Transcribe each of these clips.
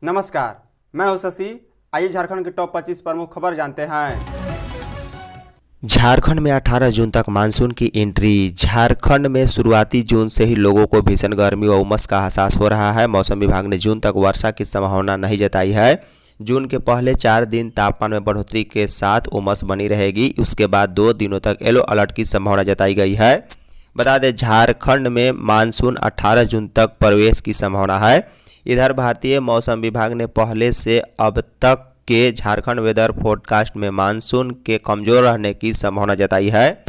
नमस्कार, मैं हूं शशि। आइए झारखंड की टॉप 25 प्रमुख खबर जानते हैं। झारखंड में 18 जून तक मानसून की एंट्री। झारखंड में शुरुआती जून से ही लोगों को भीषण गर्मी व उमस का एहसास हो रहा है। मौसम विभाग ने जून तक वर्षा की संभावना नहीं जताई है। जून के पहले 4 दिन तापमान में बढ़ोतरी के साथ उमस बनी रहेगी। उसके बाद 2 दिनों तक येलो अलर्ट की संभावना जताई गई है। बता दें, झारखंड में मानसून 18 जून तक प्रवेश की संभावना है। इधर भारतीय मौसम विभाग ने पहले से अब तक के झारखंड वेदर फोरकास्ट में मानसून के कमज़ोर रहने की संभावना जताई है।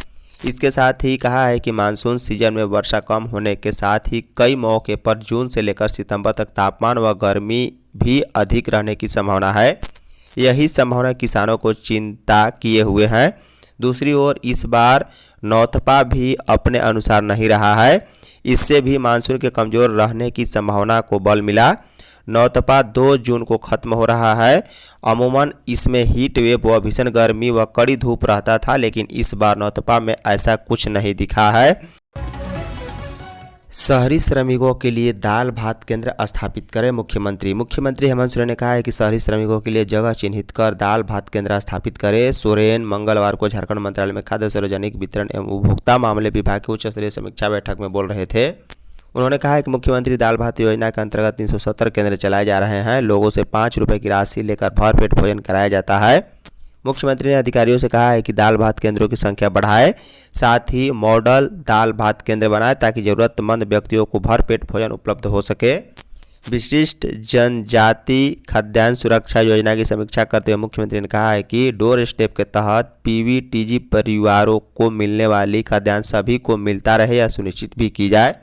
इसके साथ ही कहा है कि मानसून सीजन में वर्षा कम होने के साथ ही कई मौके पर जून से लेकर सितंबर तक तापमान व गर्मी भी अधिक रहने की संभावना है। यही संभावना किसानों को चिंता किए हुए है। दूसरी ओर इस बार नौतपा भी अपने अनुसार नहीं रहा है। इससे भी मानसून के कमज़ोर रहने की संभावना को बल मिला। नौतपा 2 जून को खत्म हो रहा है। अमूमन इसमें हीट वेव व भीषण गर्मी व कड़ी धूप रहता था, लेकिन इस बार नौतपा में ऐसा कुछ नहीं दिखा है। शहरी श्रमिकों के लिए दाल भात केंद्र स्थापित करें मुख्यमंत्री हेमंत सोरेन ने कहा है कि शहरी श्रमिकों के लिए जगह चिन्हित कर दाल भात केंद्र स्थापित करें। सोरेन मंगलवार को झारखंड मंत्रालय में खाद्य सार्वजनिक वितरण एवं उपभोक्ता मामले विभाग की उच्च स्तरीय समीक्षा बैठक में बोल रहे थे। उन्होंने कहा है कि मुख्यमंत्री दाल भात योजना के अंतर्गत 370 केंद्र चलाए जा रहे हैं। लोगों से 5 रुपये की राशि लेकर भरपेट भोजन कराया जाता है। मुख्यमंत्री ने अधिकारियों से कहा है कि दाल भात केंद्रों की संख्या बढ़ाए, साथ ही मॉडल दाल भात केंद्र बनाए ताकि जरूरतमंद व्यक्तियों को भरपेट भोजन उपलब्ध हो सके। विशिष्ट जनजाति खाद्यान्न सुरक्षा योजना की समीक्षा करते हुए मुख्यमंत्री ने कहा है कि डोर स्टेप के तहत पीवीटीजी परिवारों को मिलने वाली खाद्यान्न सभी को मिलता रहे, यह सुनिश्चित भी की जाए।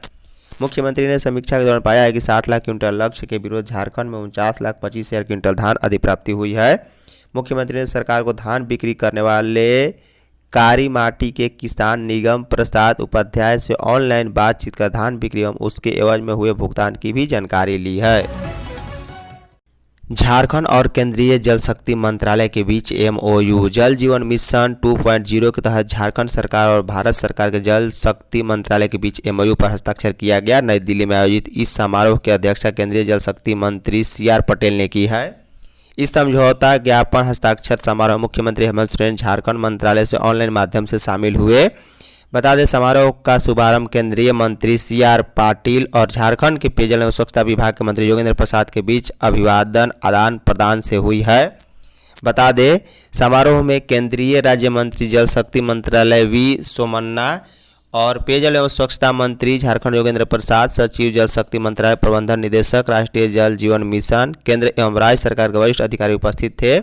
मुख्यमंत्री ने समीक्षा के दौरान पाया है कि 60 लाख क्विंटल लक्ष्य के विरुद्ध झारखंड में 49,25,000 क्विंटल धान अधिप्राप्ति हुई है। मुख्यमंत्री ने सरकार को धान बिक्री करने वाले कारी माटी के किसान निगम प्रसाद उपाध्याय से ऑनलाइन बातचीत कर धान बिक्री एवं उसके एवज में हुए भुगतान की भी जानकारी ली है। झारखंड और केंद्रीय जल शक्ति मंत्रालय के बीच MOU। जल जीवन मिशन 2.0 के तहत झारखंड सरकार और भारत सरकार के जल शक्ति मंत्रालय के बीच MOU पर हस्ताक्षर किया गया। नई दिल्ली में आयोजित इस समारोह की अध्यक्षता केंद्रीय जल शक्ति मंत्री CR पटेल ने की है। इस समझौता ज्ञापन हस्ताक्षर समारोह मुख्यमंत्री हेमंत सोरेन झारखंड मंत्रालय से ऑनलाइन माध्यम से शामिल हुए। बता दें, समारोह का शुभारंभ केंद्रीय मंत्री CR पाटिल और झारखंड के पेयजल एवं स्वच्छता विभाग के मंत्री योगेंद्र प्रसाद के बीच अभिवादन आदान प्रदान से हुई है। बता दें, समारोह में केंद्रीय राज्य मंत्री जल शक्ति मंत्रालय V सोमन्ना और पेयजल एवं स्वच्छता मंत्री झारखंड योगेंद्र प्रसाद, सचिव जल शक्ति मंत्रालय, प्रबंधन निदेशक राष्ट्रीय जल जीवन मिशन, केंद्र एवं राज्य सरकार के वरिष्ठ अधिकारी उपस्थित थे।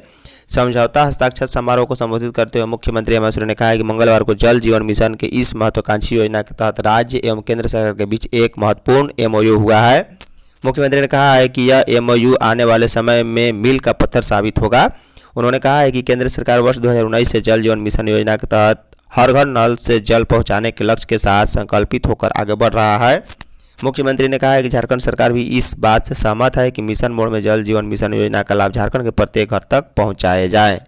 समझौता हस्ताक्षर समारोह को संबोधित करते हुए मुख्यमंत्री हेमंत सोरेन ने कहा है कि मंगलवार को जल जीवन मिशन के इस महत्वाकांक्षी योजना के तहत राज्य एवं केंद्र सरकार के बीच एक महत्वपूर्ण MOU हुआ है। मुख्यमंत्री ने कहा है कि यह MOU आने वाले समय में मील का पत्थर साबित होगा। उन्होंने कहा है कि केंद्र सरकार वर्ष 2019 से जल जीवन मिशन योजना के तहत हर घर नल से जल पहुंचाने के लक्ष्य के साथ संकल्पित होकर आगे बढ़ रहा है। मुख्यमंत्री ने कहा है कि झारखंड सरकार भी इस बात से सहमत है कि मिशन मोड में जल जीवन मिशन योजना का लाभ झारखंड के प्रत्येक घर तक पहुंचाया जाए।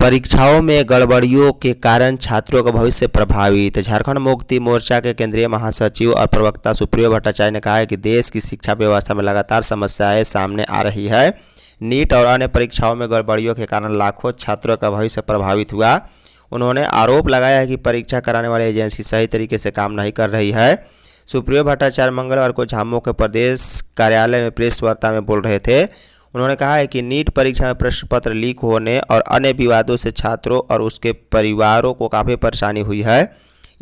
परीक्षाओं में गड़बड़ियों के कारण छात्रों का भविष्य प्रभावित। झारखंड मुक्ति मोर्चा के केंद्रीय महासचिव और प्रवक्ता सुप्रियो भट्टाचार्य ने कहा है कि देश की शिक्षा व्यवस्था में लगातार समस्याएं सामने आ रही है। नीट और अन्य परीक्षाओं में गड़बड़ियों के कारण लाखों छात्रों का भविष्य प्रभावित हुआ। उन्होंने आरोप लगाया है कि परीक्षा कराने वाली एजेंसी सही तरीके से काम नहीं कर रही है। सुप्रियो भट्टाचार्य मंगलवार को झामुमो के प्रदेश कार्यालय में प्रेस वार्ता में बोल रहे थे। उन्होंने कहा है कि नीट परीक्षा में प्रश्न पत्र लीक होने और अन्य विवादों से छात्रों और उसके परिवारों को काफ़ी परेशानी हुई है।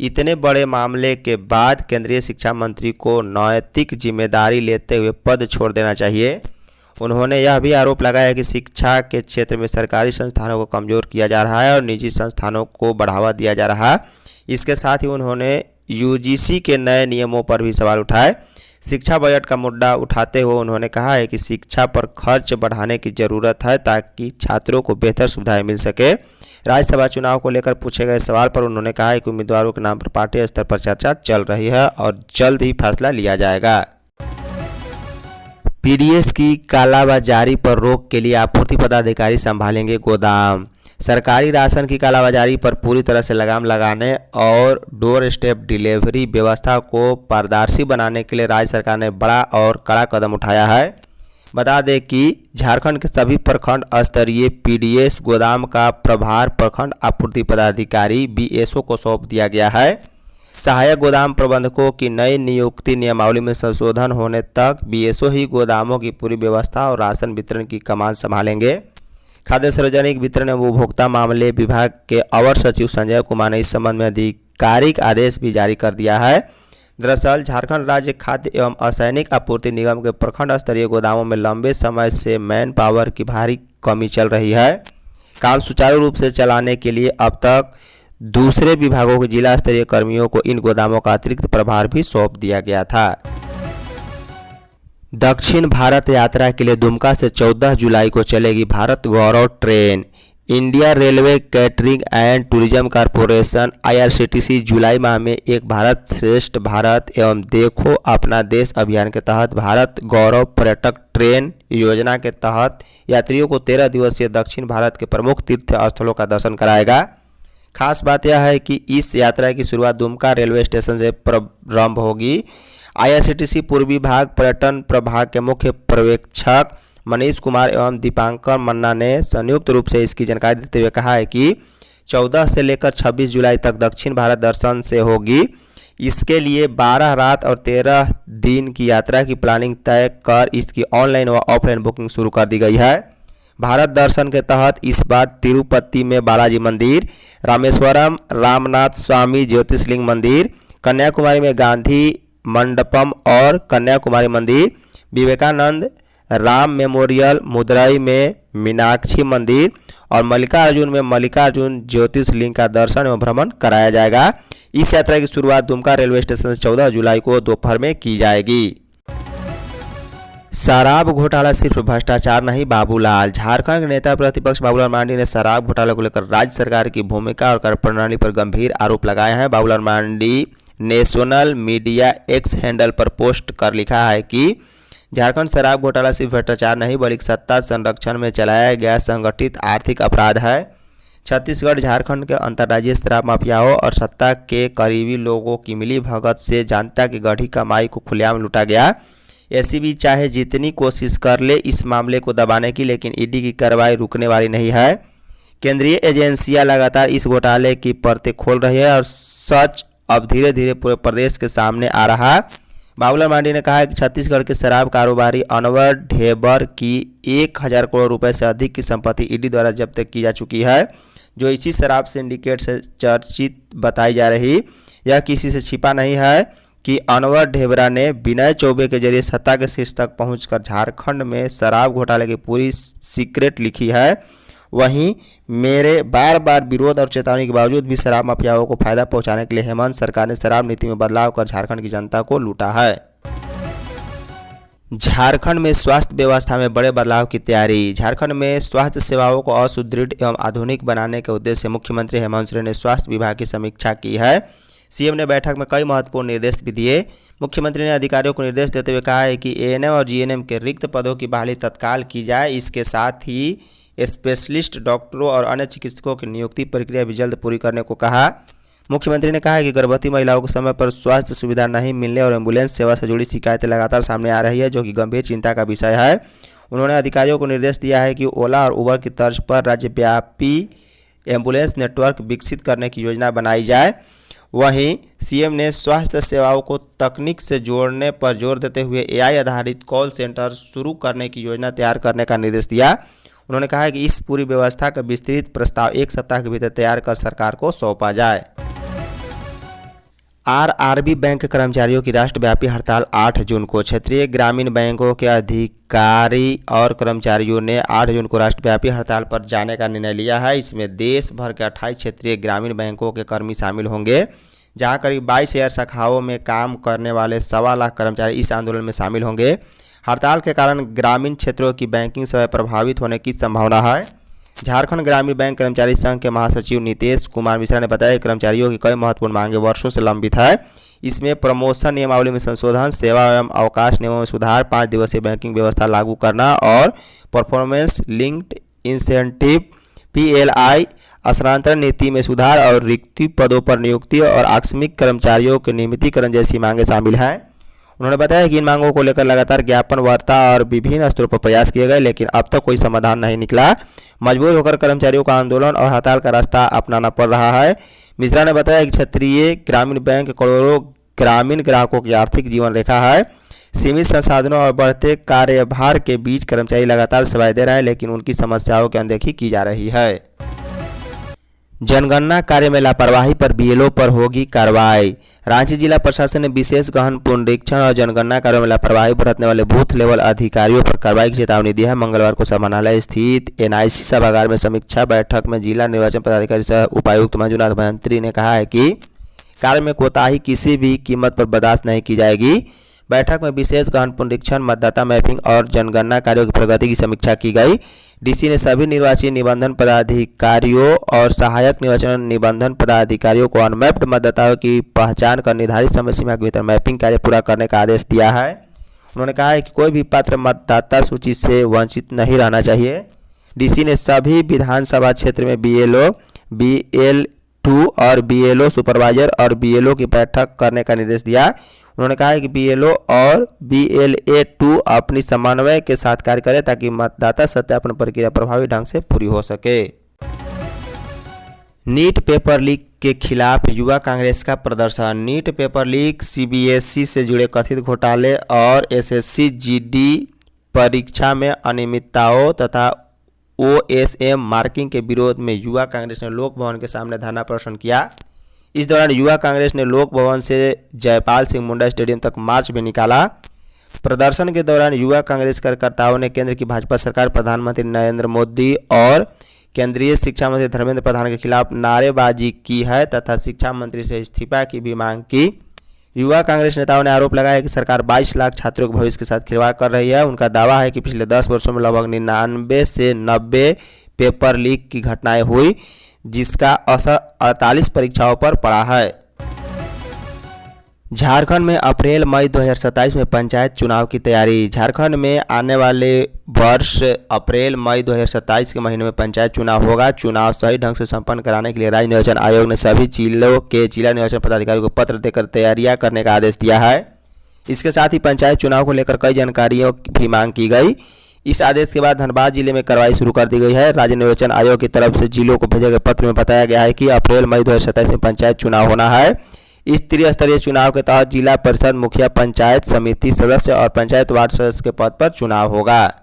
इतने बड़े मामले के बाद केंद्रीय शिक्षा मंत्री को नैतिक जिम्मेदारी लेते हुए पद छोड़ देना चाहिए। उन्होंने यह भी आरोप लगाया कि शिक्षा के क्षेत्र में सरकारी संस्थानों को कमज़ोर किया जा रहा है और निजी संस्थानों को बढ़ावा दिया जा रहा है। इसके साथ ही उन्होंने UGC के नए नियमों पर भी सवाल उठाए। शिक्षा बजट का मुद्दा उठाते हुए उन्होंने कहा है कि शिक्षा पर खर्च बढ़ाने की ज़रूरत है ताकि छात्रों को बेहतर सुविधाएं मिल सके। राज्यसभा चुनाव को लेकर पूछे गए सवाल पर उन्होंने कहा है कि उम्मीदवारों के नाम पर पार्टी स्तर पर चर्चा चल रही है और जल्द ही फैसला लिया जाएगा। PDS की कालाबाजारी पर रोक के लिए आपूर्ति पदाधिकारी संभालेंगे गोदाम। सरकारी राशन की कालाबाजारी पर पूरी तरह से लगाम लगाने और डोर स्टेप डिलीवरी व्यवस्था को पारदर्शी बनाने के लिए राज्य सरकार ने बड़ा और कड़ा कदम उठाया है। बता दें कि झारखंड के सभी प्रखंड स्तरीय पीडीएस गोदाम का प्रभार प्रखंड आपूर्ति पदाधिकारी बीएसओ को सौंप दिया गया है। सहायक गोदाम प्रबंधकों की नई नियुक्ति नियमावली में संशोधन होने तक बीएसओ ही गोदामों की पूरी व्यवस्था और राशन वितरण की कमान संभालेंगे। खाद्य सार्वजनिक वितरण एवं उपभोक्ता मामले विभाग के अवर सचिव संजय कुमार ने इस संबंध में आधिकारिक आदेश भी जारी कर दिया है। दरअसल झारखंड राज्य खाद्य एवं असैनिक आपूर्ति निगम के प्रखंड स्तरीय गोदामों में लंबे समय से मैन पावर की भारी कमी चल रही है। काम सुचारू रूप से चलाने के लिए अब तक दूसरे विभागों के जिला स्तरीय कर्मियों को इन गोदामों का अतिरिक्त प्रभार भी सौंप दिया गया था। दक्षिण भारत यात्रा के लिए दुमका से 14 जुलाई को चलेगी Bharat Gaurav train. India railway catering and tourism corporation IRCTC जुलाई माह में एक भारत श्रेष्ठ भारत एवं देखो अपना देश अभियान के तहत भारत गौरव पर्यटक ट्रेन योजना के तहत यात्रियों को 13 दिवसीय दक्षिण भारत के प्रमुख तीर्थ स्थलों का दर्शन कराएगा। खास बात यह है कि इस यात्रा की शुरुआत दुमका रेलवे स्टेशन से प्रारंभ होगी। IRCTC पूर्वी भाग पर्यटन प्रभाग के मुख्य पर्यवेक्षक मनीष कुमार एवं दीपांकर मन्ना ने संयुक्त रूप से इसकी जानकारी देते हुए कहा है कि 14 से लेकर 26 जुलाई तक दक्षिण भारत दर्शन से होगी। इसके लिए 12 रात और 13 दिन की यात्रा की प्लानिंग तय कर इसकी ऑनलाइन व ऑफलाइन बुकिंग शुरू कर दी गई है। भारत दर्शन के तहत इस बार तिरुपति में बालाजी मंदिर, रामेश्वरम रामनाथ स्वामी ज्योतिर्लिंग मंदिर, कन्याकुमारी में गांधी मंडपम और कन्याकुमारी मंदिर, विवेकानंद राम मेमोरियल मुदरई में मीनाक्षी मंदिर और मल्लिकार्जुन में मल्लिकार्जुन ज्योतिर्लिंग का दर्शन एवं भ्रमण कराया जाएगा। इस यात्रा की शुरुआत दुमका रेलवे स्टेशन से 14 जुलाई को दोपहर में की जाएगी। शराब घोटाला सिर्फ भ्रष्टाचार नहीं, बाबूलाल। झारखंड के नेता प्रतिपक्ष बाबूलाल मरांडी ने शराब घोटाले को लेकर राज्य सरकार की भूमिका और कार्यप्रणाली पर गंभीर आरोप लगाए हैं। बाबूलाल मरांडी ने सोशल मीडिया एक्स हैंडल पर पोस्ट कर लिखा है कि झारखंड शराब घोटाला सिर्फ भ्रष्टाचार नहीं बल्कि सत्ता संरक्षण में चलाया गया संगठित आर्थिक अपराध है। छत्तीसगढ़ झारखंड के अंतर्राज्यीय शराब माफियाओं और सत्ता के करीबी लोगों की मिली भगत से जनता की गढ़ी कमाई को खुलेआम लूटा गया। एसीबी चाहे जितनी कोशिश कर ले इस मामले को दबाने की, लेकिन ईडी की कार्रवाई रुकने वाली नहीं है। केंद्रीय एजेंसियां लगातार इस घोटाले की परतें खोल रही है और सच अब धीरे धीरे पूरे प्रदेश के सामने आ रहा है। बाबूलाल मरांडी ने कहा है कि छत्तीसगढ़ के शराब कारोबारी अनवर ढेबर की 1000 करोड़ रुपए से अधिक की संपत्ति ईडी द्वारा जब्त की जा चुकी है, जो इसी शराब सिंडिकेट से चर्चित बताई जा रही। यह किसी से छिपा नहीं है कि अनवर ढेबरा ने विनय चौबे के जरिए सत्ता के शीर्ष तक पहुंचकर झारखंड में शराब घोटाले की पूरी सीक्रेट लिखी है। वहीं मेरे बार बार विरोध और चेतावनी के बावजूद भी शराब माफियाओं को फायदा पहुंचाने के लिए हेमंत सरकार ने शराब नीति में बदलाव कर झारखंड की जनता को लूटा है। झारखंड में स्वास्थ्य व्यवस्था में बड़े बदलाव की तैयारी। झारखंड में स्वास्थ्य सेवाओं को और सुदृढ़ एवं आधुनिक बनाने के उद्देश्य से मुख्यमंत्री हेमंत सोरेन ने स्वास्थ्य विभाग की समीक्षा की है। सीएम ने बैठक में कई महत्वपूर्ण निर्देश भी दिए। मुख्यमंत्री ने अधिकारियों को निर्देश देते हुए कहा है कि एएनएम और जीएनएम के रिक्त पदों की बहाली तत्काल की जाए। इसके साथ ही स्पेशलिस्ट डॉक्टरों और अन्य चिकित्सकों की नियुक्ति प्रक्रिया भी जल्द पूरी करने को कहा। मुख्यमंत्री ने कहा है कि गर्भवती महिलाओं को समय पर स्वास्थ्य सुविधा नहीं मिलने और एम्बुलेंस सेवा से जुड़ी शिकायतें लगातार सामने आ रही है, जो कि गंभीर चिंता का विषय है। उन्होंने अधिकारियों को निर्देश दिया है कि ओला और उबर की तर्ज पर राज्यव्यापी एम्बुलेंस नेटवर्क विकसित करने की योजना बनाई जाए। वहीं सीएम ने स्वास्थ्य सेवाओं को तकनीक से जोड़ने पर जोर देते हुए एआई आधारित कॉल सेंटर शुरू करने की योजना तैयार करने का निर्देश दिया। उन्होंने कहा कि इस पूरी व्यवस्था का विस्तृत प्रस्ताव 1 सप्ताह के भीतर तैयार कर सरकार को सौंपा जाए। आरआरबी बैंक के कर्मचारियों की राष्ट्रव्यापी हड़ताल 8 जून को। क्षेत्रीय ग्रामीण बैंकों के अधिकारी और कर्मचारियों ने 8 जून को राष्ट्रव्यापी हड़ताल पर जाने का निर्णय लिया है। इसमें देश भर के 28 क्षेत्रीय ग्रामीण बैंकों के कर्मी शामिल होंगे, जहां करीब 22,000 शाखाओं में काम करने वाले 1.25 लाख कर्मचारी इस आंदोलन में शामिल होंगे। हड़ताल के कारण ग्रामीण क्षेत्रों की बैंकिंग सेवा प्रभावित होने की संभावना है। झारखंड ग्रामीण बैंक कर्मचारी संघ के महासचिव नीतेश कुमार मिश्रा ने बताया कि कर्मचारियों की कई महत्वपूर्ण मांगें वर्षों से लंबित है। इसमें प्रमोशन नियमावली में संशोधन, सेवा एवं अवकाश नियमों में सुधार, 5 दिवसीय बैंकिंग व्यवस्था लागू करना और परफॉर्मेंस लिंक्ड इंसेंटिव PLI स्थानांतरण नीति में सुधार और रिक्त पदों पर नियुक्ति और आकस्मिक कर्मचारियों के नियमितीकरण जैसी मांगें शामिल हैं। उन्होंने बताया कि इन मांगों को लेकर लगातार ज्ञापन वार्ता और विभिन्न स्तरों पर प्रयास किए गए, लेकिन अब तक कोई समाधान नहीं निकला। मजबूर होकर कर्मचारियों को आंदोलन और हड़ताल का रास्ता अपनाना पड़ रहा है। मिश्रा ने बताया कि क्षेत्रीय ग्रामीण बैंक करोड़ों ग्रामीण ग्राहकों की आर्थिक जीवन रेखा है। सीमित संसाधनों और बढ़ते कार्यभार के बीच कर्मचारी लगातार सेवाएं दे रहे हैं, लेकिन उनकी समस्याओं की अनदेखी की जा रही है। जनगणना कार्य में लापरवाही पर BLO पर होगी कार्रवाई। रांची जिला प्रशासन ने विशेष गहन पुनरीक्षण और जनगणना कार्यों में लापरवाही बरतने वाले बूथ लेवल अधिकारियों पर कार्रवाई की चेतावनी दी है। मंगलवार को समाहरणालय स्थित NIC सभागार में समीक्षा बैठक में जिला निर्वाचन पदाधिकारी सह उपायुक्त मंजुनाथ भंत्री ने कहा है कि कार्य में कोताही किसी भी कीमत पर बर्दाश्त नहीं की जाएगी। बैठक में विशेष गहन पुनरीक्षण, मतदाता मैपिंग और जनगणना कार्यों की प्रगति की समीक्षा की गई। DC ने सभी निर्वाची निबंधन पदाधिकारियों और सहायक निर्वाचन निबंधन पदाधिकारियों को अनमैप्ड मतदाताओं की पहचान कर निर्धारित समय सीमा के भीतर मैपिंग कार्य पूरा करने का आदेश दिया है। उन्होंने कहा है कि कोई भी पात्र मतदाता सूची से वंचित नहीं रहना चाहिए। DC ने सभी विधानसभा क्षेत्र में BLO, BL2 और BLO सुपरवाइजर और BLO की बैठक करने का निर्देश दिया। उन्होंने कहा है कि BLO और BLA2 अपनी समन्वय के साथ कार्य करें ताकि मतदाता सत्यापन प्रक्रिया प्रभावी ढंग से पूरी हो सके। नीट पेपर लीक के खिलाफ युवा कांग्रेस का प्रदर्शन। नीट पेपर लीक, CBSE से जुड़े कथित घोटाले और SSC GD परीक्षा में अनियमितताओं तथा OSM मार्किंग के विरोध में युवा कांग्रेस ने लोक भवन के सामने धरना प्रदर्शन किया। इस दौरान युवा कांग्रेस ने लोक भवन से जयपाल सिंह मुंडा स्टेडियम तक मार्च भी निकाला। प्रदर्शन के दौरान युवा कांग्रेस कार्यकर्ताओं ने केंद्र की भाजपा सरकार, प्रधानमंत्री नरेंद्र मोदी और केंद्रीय शिक्षा मंत्री धर्मेंद्र प्रधान के खिलाफ नारेबाजी की है तथा शिक्षा मंत्री से इस्तीफा की भी मांग की। युवा कांग्रेस नेताओं ने आरोप लगाया कि सरकार 22 लाख छात्रों के भविष्य के साथ खिलवाड़ कर रही है। उनका दावा है कि पिछले 10 वर्षों में लगभग 99 से 90 पेपर लीक की घटनाएं हुई, जिसका असर 48 परीक्षाओं पर पड़ा है। झारखंड में अप्रैल मई 2027 में पंचायत चुनाव की तैयारी। झारखंड में आने वाले वर्ष अप्रैल मई 2027 के महीने में पंचायत चुनाव होगा। चुनाव सही ढंग से संपन्न कराने के लिए राज्य निर्वाचन आयोग ने सभी जिलों के जिला निर्वाचन पदाधिकारियों को पत्र देकर तैयारियां करने का आदेश दिया है। इसके साथ ही पंचायत चुनाव को लेकर कई जानकारियों की भी मांग की गई। इस आदेश के बाद धनबाद जिले में कार्रवाई शुरू कर दी गई है। राज्य निर्वाचन आयोग की तरफ से जिलों को भेजे गए पत्र में बताया गया है कि अप्रैल मई 2027 में पंचायत चुनाव होना है। इस त्रिस्तरीय चुनाव के तहत जिला परिषद मुखिया, पंचायत समिति सदस्य और पंचायत वार्ड सदस्य के पद पर चुनाव होगा।